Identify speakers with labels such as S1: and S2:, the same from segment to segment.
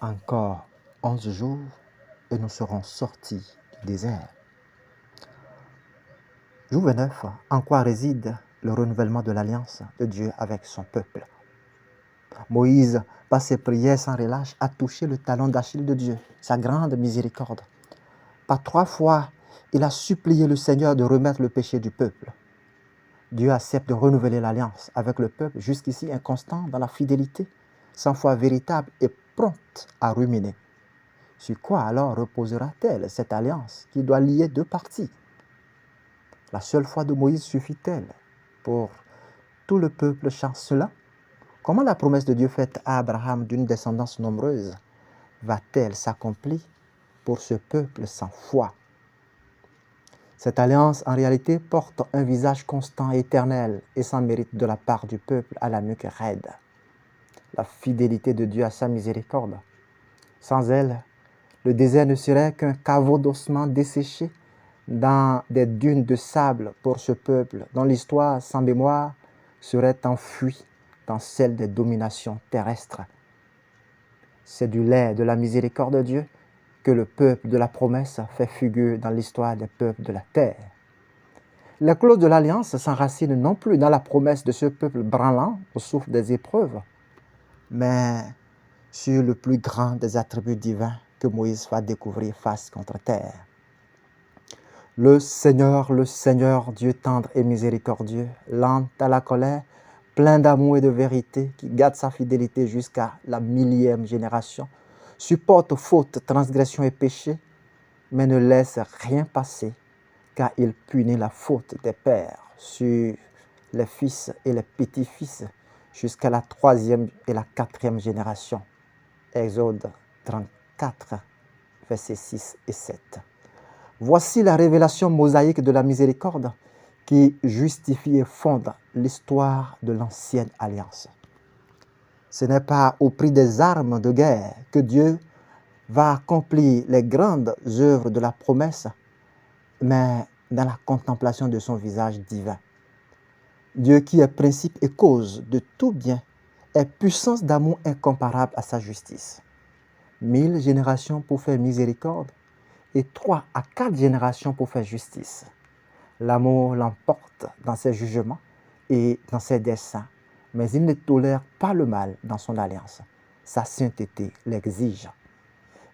S1: Encore 11 jours et nous serons sortis du désert. Jour 29, en quoi réside le renouvellement de l'alliance de Dieu avec son peuple? Moïse, par ses prières sans relâche, a touché le talon d'Achille de Dieu, sa grande miséricorde. Par 3 fois, il a supplié le Seigneur de remettre le péché du peuple. Dieu accepte de renouveler l'alliance avec le peuple, jusqu'ici inconstant dans la fidélité, sans foi véritable et prompte à ruminer. Sur quoi alors reposera-t-elle cette alliance qui doit lier 2 parties? La seule foi de Moïse suffit-elle pour tout le peuple chancelant? Comment la promesse de Dieu faite à Abraham d'une descendance nombreuse va-t-elle s'accomplir pour ce peuple sans foi? Cette alliance, en réalité, porte un visage constant, éternel et sans mérite de la part du peuple à la nuque raide. La fidélité de Dieu à sa miséricorde. Sans elle, le désert ne serait qu'un caveau d'ossements desséchés dans des dunes de sable pour ce peuple dont l'histoire sans mémoire serait enfuie dans celle des dominations terrestres. C'est du lait de la miséricorde de Dieu que le peuple de la promesse fait figure dans l'histoire des peuples de la terre. Les clauses de l'alliance s'enracinent non plus dans la promesse de ce peuple branlant au souffle des épreuves, mais sur le plus grand des attributs divins que Moïse va découvrir face contre terre. Le Seigneur, Dieu tendre et miséricordieux, lent à la colère, plein d'amour et de vérité, qui garde sa fidélité jusqu'à la 1000e génération, supporte faute, transgression et péché, mais ne laisse rien passer, car il punit la faute des pères sur les fils et les petits-fils jusqu'à la 3e et la 4e génération. Exode 34, versets 6 et 7. Voici la révélation mosaïque de la miséricorde qui justifie et fonde l'histoire de l'ancienne alliance. Ce n'est pas au prix des armes de guerre que Dieu va accomplir les grandes œuvres de la promesse, mais dans la contemplation de son visage divin. Dieu qui est principe et cause de tout bien est puissance d'amour incomparable à sa justice. 1000 générations pour faire miséricorde et 3 à 4 générations pour faire justice. L'amour l'emporte dans ses jugements et dans ses desseins, mais il ne tolère pas le mal dans son alliance. Sa sainteté l'exige.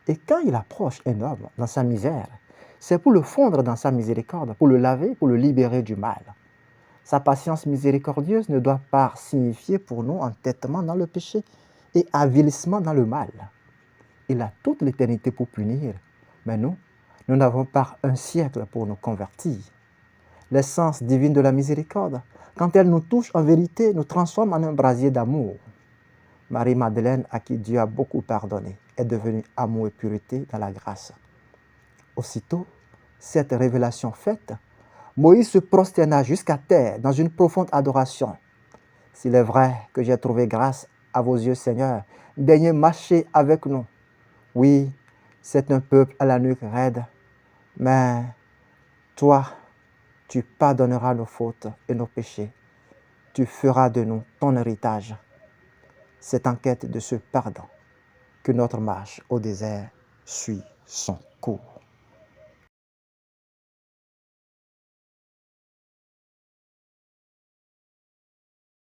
S1: Et quand il approche un homme dans sa misère, c'est pour le fondre dans sa miséricorde, pour le laver, pour le libérer du mal. Sa patience miséricordieuse ne doit pas signifier pour nous entêtement dans le péché et avilissement dans le mal. Il a toute l'éternité pour punir, mais nous n'avons pas un siècle pour nous convertir. L'essence divine de la miséricorde, quand elle nous touche en vérité, nous transforme en un brasier d'amour. Marie-Madeleine, à qui Dieu a beaucoup pardonné, est devenue amour et pureté dans la grâce. Aussitôt, cette révélation faite, Moïse se prosterna jusqu'à terre dans une profonde adoration. S'il est vrai que j'ai trouvé grâce à vos yeux, Seigneur, daignez marcher avec nous. Oui, c'est un peuple à la nuque raide, mais toi, tu pardonneras nos fautes et nos péchés. Tu feras de nous ton héritage. C'est en quête de ce pardon que notre marche au désert suit son cours.